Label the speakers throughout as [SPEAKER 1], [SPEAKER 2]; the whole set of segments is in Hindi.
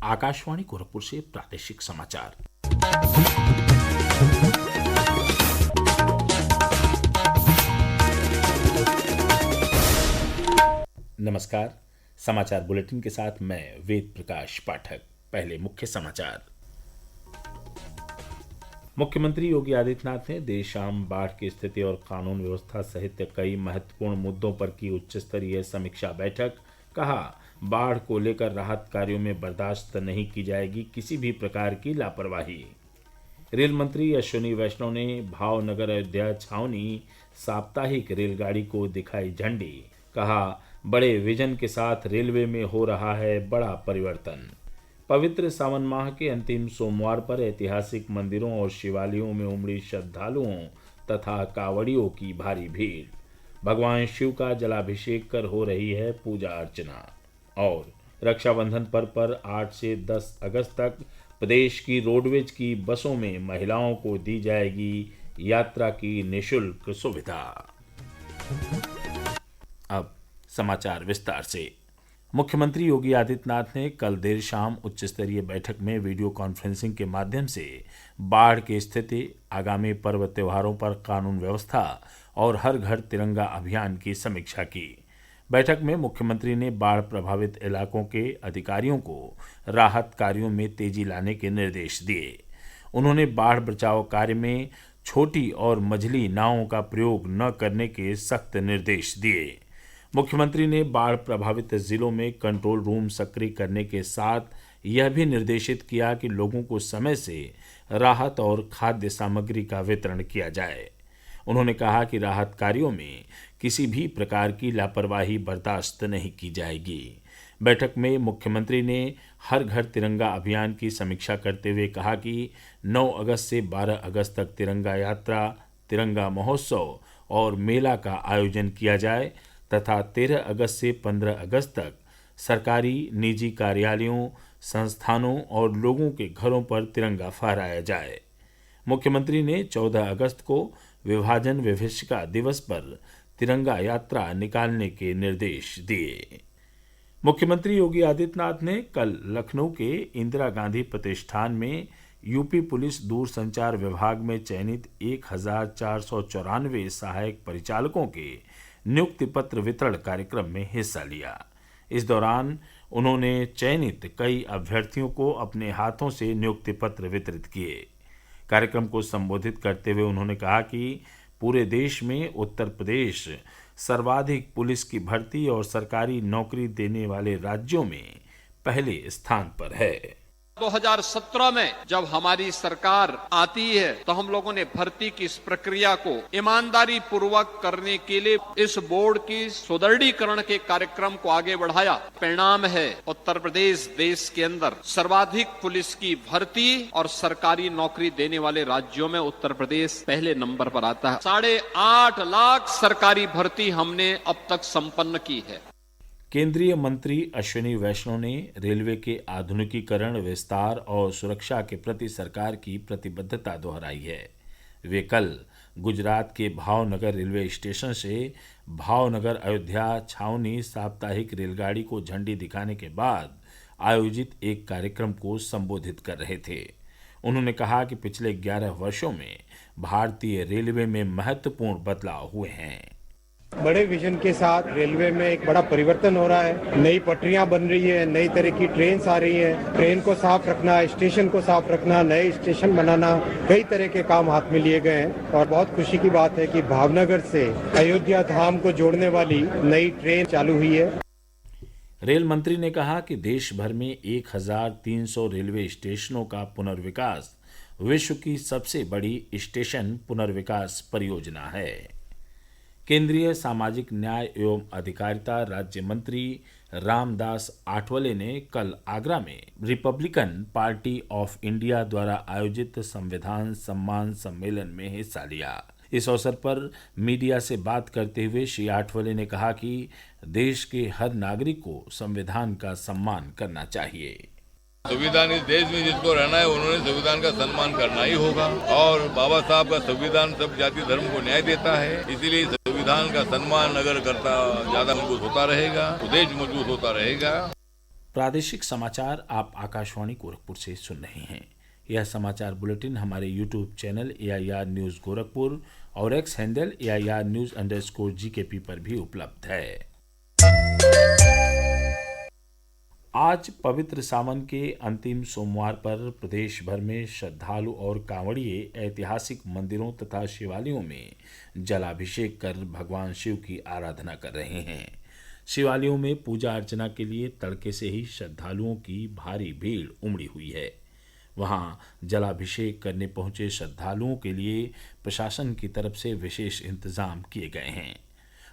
[SPEAKER 1] आकाशवाणी गोरखपुर से प्रादेशिक समाचार। नमस्कार। समाचार बुलेटिन के साथ मैं वेद प्रकाश पाठक। पहले मुख्य समाचार। मुख्यमंत्री योगी आदित्यनाथ ने देर शाम बाढ़ की स्थिति और कानून व्यवस्था सहित कई महत्वपूर्ण मुद्दों पर की उच्च स्तरीय समीक्षा बैठक। कहा, बाढ़ को लेकर राहत कार्यों में बर्दाश्त नहीं की जाएगी किसी भी प्रकार की लापरवाही। रेल मंत्री अश्विनी वैष्णव ने भावनगर अयोध्या छावनी साप्ताहिक रेलगाड़ी को दिखाई झंडी। कहा, बड़े विजन के साथ रेलवे में हो रहा है बड़ा परिवर्तन। पवित्र सावन माह के अंतिम सोमवार पर ऐतिहासिक मंदिरों और शिवालयों में उमड़ी श्रद्धालुओं तथा कांवड़ियों की भारी भीड़। भगवान शिव का जलाभिषेक कर हो रही है पूजा अर्चना। और रक्षाबंधन पर्व पर 8 से 10 अगस्त तक प्रदेश की रोडवेज की बसों में महिलाओं को दी जाएगी यात्रा की निःशुल्क सुविधा। अब समाचार विस्तार से। मुख्यमंत्री योगी आदित्यनाथ ने कल देर शाम उच्च स्तरीय बैठक में वीडियो कॉन्फ्रेंसिंग के माध्यम से बाढ़ की स्थिति, आगामी पर्व त्योहारों पर कानून व्यवस्था और हर घर तिरंगा अभियान की समीक्षा की। बैठक में मुख्यमंत्री ने बाढ़ प्रभावित इलाकों के अधिकारियों को राहत कार्यों में तेजी लाने के निर्देश दिए। उन्होंने बाढ़ बचाव कार्य में छोटी और मझली नावों का प्रयोग न करने के सख्त निर्देश दिए। मुख्यमंत्री ने बाढ़ प्रभावित जिलों में कंट्रोल रूम सक्रिय करने के साथ यह भी निर्देशित किया कि लोगों को समय से राहत और खाद्य सामग्री का वितरण किया जाए। उन्होंने कहा कि राहत कार्यों में किसी भी प्रकार की लापरवाही बर्दाश्त नहीं की जाएगी। बैठक में मुख्यमंत्री ने हर घर तिरंगा अभियान की समीक्षा करते हुए कहा कि 9 अगस्त से 12 अगस्त तक तिरंगा यात्रा, तिरंगा महोत्सव और मेला का आयोजन किया जाए तथा 13 अगस्त से 15 अगस्त तक सरकारी, निजी कार्यालयों, संस्थानों और लोगों के घरों पर तिरंगा फहराया जाए। मुख्यमंत्री ने 14 अगस्त को विभाजन विभीषिका दिवस पर तिरंगा यात्रा निकालने के निर्देश दिए। मुख्यमंत्री योगी आदित्यनाथ ने कल लखनऊ के इंदिरा गांधी प्रतिष्ठान में यूपी पुलिस दूरसंचार विभाग में चयनित 1494 सहायक परिचालकों के नियुक्ति पत्र वितरण कार्यक्रम में हिस्सा लिया। इस दौरान उन्होंने चयनित कई अभ्यर्थियों को अपने हाथों से नियुक्ति पत्र वितरित किए। कार्यक्रम को संबोधित करते हुए उन्होंने कहा कि पूरे देश में उत्तर प्रदेश सर्वाधिक पुलिस की भर्ती और सरकारी नौकरी देने वाले राज्यों में पहले स्थान पर है।
[SPEAKER 2] 2017 में जब हमारी सरकार आती है तो हम लोगों ने भर्ती की इस प्रक्रिया को ईमानदारी पूर्वक करने के लिए इस बोर्ड की सुदृढ़ीकरण के कार्यक्रम को आगे बढ़ाया। परिणाम है उत्तर प्रदेश देश के अंदर सर्वाधिक पुलिस की भर्ती और सरकारी नौकरी देने वाले राज्यों में उत्तर प्रदेश पहले नंबर पर आता है। 8.5 लाख सरकारी भर्ती हमने अब तक संपन्न की है।
[SPEAKER 1] केंद्रीय मंत्री अश्विनी वैष्णव ने रेलवे के आधुनिकीकरण, विस्तार और सुरक्षा के प्रति सरकार की प्रतिबद्धता दोहराई है। वे कल गुजरात के भावनगर रेलवे स्टेशन से भावनगर अयोध्या छावनी साप्ताहिक रेलगाड़ी को झंडी दिखाने के बाद आयोजित एक कार्यक्रम को संबोधित कर रहे थे। उन्होंने कहा कि पिछले 11 वर्षों में भारतीय रेलवे में महत्वपूर्ण बदलाव हुए हैं।
[SPEAKER 3] बड़े विजन के साथ रेलवे में एक बड़ा परिवर्तन हो रहा है। नई पटरियां बन रही है, नई तरह की ट्रेन आ रही है। ट्रेन को साफ रखना, स्टेशन को साफ रखना, नए स्टेशन बनाना, कई तरह के काम हाथ में लिए गए हैं। और बहुत खुशी की बात है कि भावनगर से अयोध्या धाम को जोड़ने वाली नई ट्रेन चालू हुई है।
[SPEAKER 1] रेल मंत्री ने कहा कि देश भर में 1300 रेलवे स्टेशनों का पुनर्विकास विश्व की सबसे बड़ी स्टेशन पुनर्विकास परियोजना है। केंद्रीय सामाजिक न्याय एवं अधिकारिता राज्य मंत्री रामदास आठवले ने कल आगरा में रिपब्लिकन पार्टी ऑफ इंडिया द्वारा आयोजित संविधान सम्मान सम्मेलन में हिस्सा लिया। इस अवसर पर मीडिया से बात करते हुए श्री आठवले ने कहा कि देश के हर नागरिक को संविधान का सम्मान करना चाहिए।
[SPEAKER 4] संविधान इस देश में जिसको रहना है उन्होंने संविधान का सम्मान करना ही होगा और बाबा साहब का संविधान सब जाति धर्म को न्याय देता है। इसीलिए संविधान का सम्मान अगर करता ज्यादा मजबूत होता रहेगा तो देश मजबूत होता रहेगा।
[SPEAKER 1] प्रादेशिक समाचार आप आकाशवाणी गोरखपुर से सुन रहे हैं। यह समाचार बुलेटिन हमारे YouTube channel AIR news Gorakhpur और एक्स हैंडल AIR न्यूज़_GKP पर भी उपलब्ध है। आज पवित्र सावन के अंतिम सोमवार पर प्रदेश भर में श्रद्धालु और कांवड़िए ऐतिहासिक मंदिरों तथा शिवालयों में जलाभिषेक कर भगवान शिव की आराधना कर रहे हैं। शिवालयों में पूजा अर्चना के लिए तड़के से ही श्रद्धालुओं की भारी भीड़ उमड़ी हुई है। वहां जलाभिषेक करने पहुंचे श्रद्धालुओं के लिए प्रशासन की तरफ से विशेष इंतजाम किए गए हैं।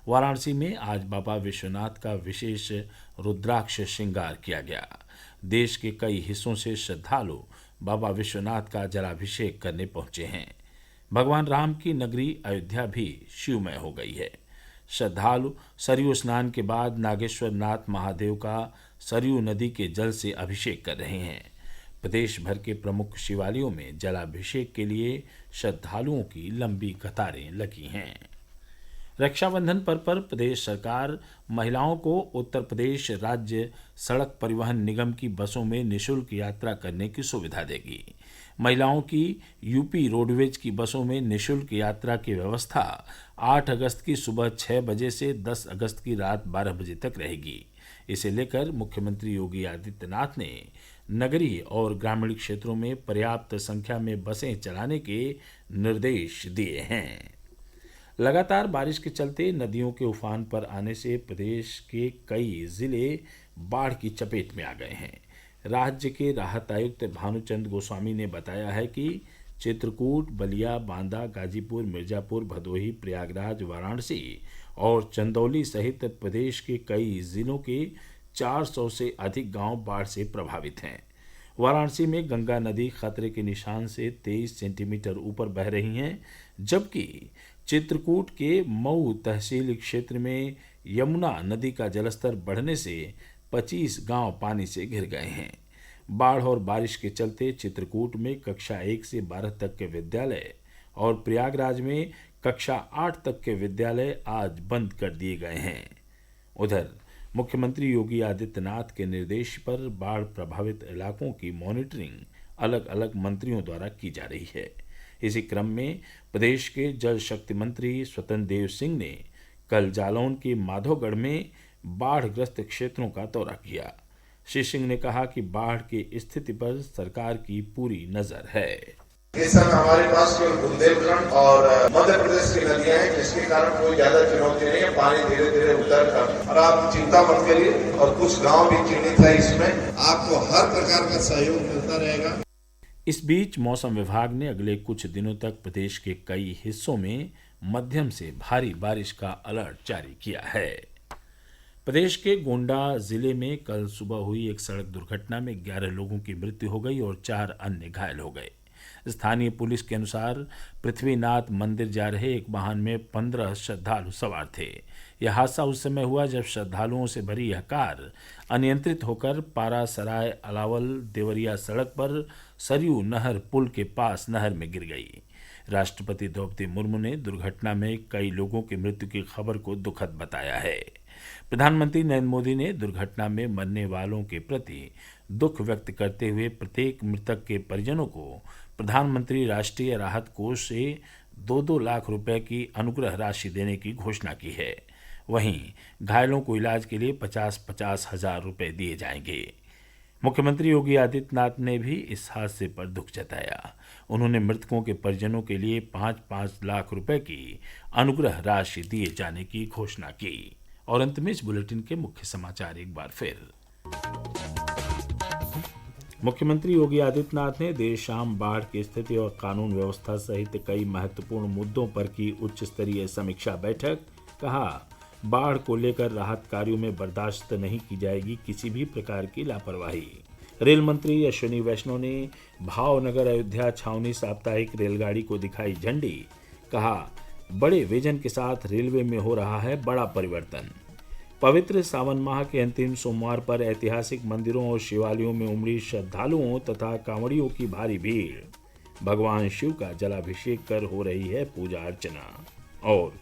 [SPEAKER 1] वाराणसी में आज बाबा विश्वनाथ का विशेष रुद्राक्ष श्रृंगार किया गया। देश के कई हिस्सों से श्रद्धालु बाबा विश्वनाथ का जलाभिषेक करने पहुंचे हैं। भगवान राम की नगरी अयोध्या भी शिवमय हो गई है। श्रद्धालु सरयू स्नान के बाद नागेश्वर नाथ महादेव का सरयू नदी के जल से अभिषेक कर रहे हैं। प्रदेश भर के प्रमुख शिवालयों में जलाभिषेक के लिए श्रद्धालुओं की लंबी कतारें लगी हैं। रक्षाबंधन पर प्रदेश सरकार महिलाओं को उत्तर प्रदेश राज्य सड़क परिवहन निगम की बसों में निःशुल्क यात्रा करने की सुविधा देगी। महिलाओं की यूपी रोडवेज की बसों में निःशुल्क यात्रा की व्यवस्था 8 अगस्त की सुबह 6 बजे से 10 अगस्त की रात 12 बजे तक रहेगी। इसे लेकर मुख्यमंत्री योगी आदित्यनाथ ने नगरीय और ग्रामीण क्षेत्रों में पर्याप्त संख्या में बसें चलाने के निर्देश दिए हैं। लगातार बारिश के चलते नदियों के उफान पर आने से प्रदेश के कई जिले बाढ़ की चपेट में आ गए हैं। राज्य के राहत आयुक्त भानुचंद गोस्वामी ने बताया है कि चित्रकूट, बलिया, बांदा, गाजीपुर, मिर्जापुर, भदोही, प्रयागराज, वाराणसी और चंदौली सहित प्रदेश के कई जिलों के 400 से अधिक गांव बाढ़ से प्रभावित हैं। वाराणसी में गंगा नदी खतरे के निशान से 23 सेंटीमीटर ऊपर बह रही हैं, जबकि चित्रकूट के मऊ तहसील क्षेत्र में यमुना नदी का जलस्तर बढ़ने से 25 गांव पानी से घिर गए हैं। बाढ़ और बारिश के चलते चित्रकूट में कक्षा 1 से 12 तक के विद्यालय और प्रयागराज में कक्षा 8 तक के विद्यालय आज बंद कर दिए गए हैं। उधर मुख्यमंत्री योगी आदित्यनाथ के निर्देश पर बाढ़ प्रभावित इलाकों की मॉनिटरिंग अलग अलग मंत्रियों द्वारा की जा रही है। इसी क्रम में प्रदेश के जल शक्ति मंत्री स्वतंत्र देव सिंह ने कल जालौन के माधोगढ़ में बाढ़ग्रस्त क्षेत्रों का दौरा किया। श्री सिंह ने कहा कि बाढ़ की स्थिति पर सरकार की पूरी नजर है।
[SPEAKER 5] इस समय हमारे पास केवल बुंदेलखंड और मध्य प्रदेश की नदियां हैं, जिसके कारण कोई ज्यादा चुनौती नहीं है। पानी धीरे धीरे उतर कर और आप चिंता मत करिए। और कुछ गांव भी चिन्हित है, इसमें आपको हर प्रकार का सहयोग मिलता रहेगा।
[SPEAKER 1] इस बीच मौसम विभाग ने अगले कुछ दिनों तक प्रदेश के कई हिस्सों में मध्यम से भारी बारिश का अलर्ट जारी किया है। प्रदेश के गोंडा जिले में कल सुबह हुई एक सड़क दुर्घटना में 11 लोगों की मृत्यु हो गई और 4 अन्य घायल हो गए। स्थानीय पुलिस के अनुसार पृथ्वीनाथ मंदिर जा रहे एक वाहन में 15 श्रद्धालु सवार थे। यह हादसा उस समय हुआ जब श्रद्धालुओं से भरी यह कार अनियंत्रित होकर पारासराय अलावल देवरिया सड़क पर सरयू नहर पुल के पास नहर में गिर गई। राष्ट्रपति द्रौपदी मुर्मू ने दुर्घटना में कई लोगों की मृत्यु की खबर को दुखद बताया है। प्रधानमंत्री नरेंद्र मोदी ने दुर्घटना में मरने वालों के प्रति दुख व्यक्त करते हुए प्रत्येक मृतक के परिजनों को प्रधानमंत्री राष्ट्रीय राहत कोष से 2-2 लाख रुपए की अनुग्रह राशि देने की घोषणा की है। वहीं घायलों को इलाज के लिए 50-50 हजार रुपए दिए जाएंगे। मुख्यमंत्री योगी आदित्यनाथ ने भी इस हादसे पर दुख जताया। उन्होंने मृतकों के परिजनों के लिए 5-5 लाख रुपए की अनुग्रह राशि दिए जाने की घोषणा की। और अंत में इस बुलेटिन के मुख्य समाचार एक बार फिर। मुख्यमंत्री योगी आदित्यनाथ ने देर शाम बाढ़ की स्थिति और कानून व्यवस्था सहित कई महत्वपूर्ण मुद्दों पर की उच्च स्तरीय समीक्षा बैठक। कहा, बाढ़ को लेकर राहत कार्यों में बर्दाश्त नहीं की जाएगी किसी भी प्रकार की लापरवाही। रेल मंत्री अश्विनी वैष्णव ने भावनगर अयोध्या छावनी साप्ताहिक रेलगाड़ी को दिखाई झंडी। कहा, बड़े विजन के साथ रेलवे में हो रहा है बड़ा परिवर्तन। पवित्र सावन माह के अंतिम सोमवार पर ऐतिहासिक मंदिरों और शिवालयों में उमड़ी श्रद्धालुओं तथा कांवड़ियों की भारी भीड़। भगवान शिव का जलाभिषेक कर हो रही है पूजा अर्चना। और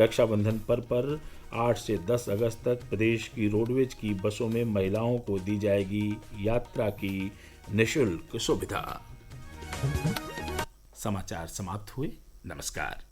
[SPEAKER 1] रक्षाबंधन पर 8 से 10 अगस्त तक प्रदेश की रोडवेज की बसों में महिलाओं को दी जाएगी यात्रा की निःशुल्क सुविधा। समाचार समाप्त हुए। नमस्कार।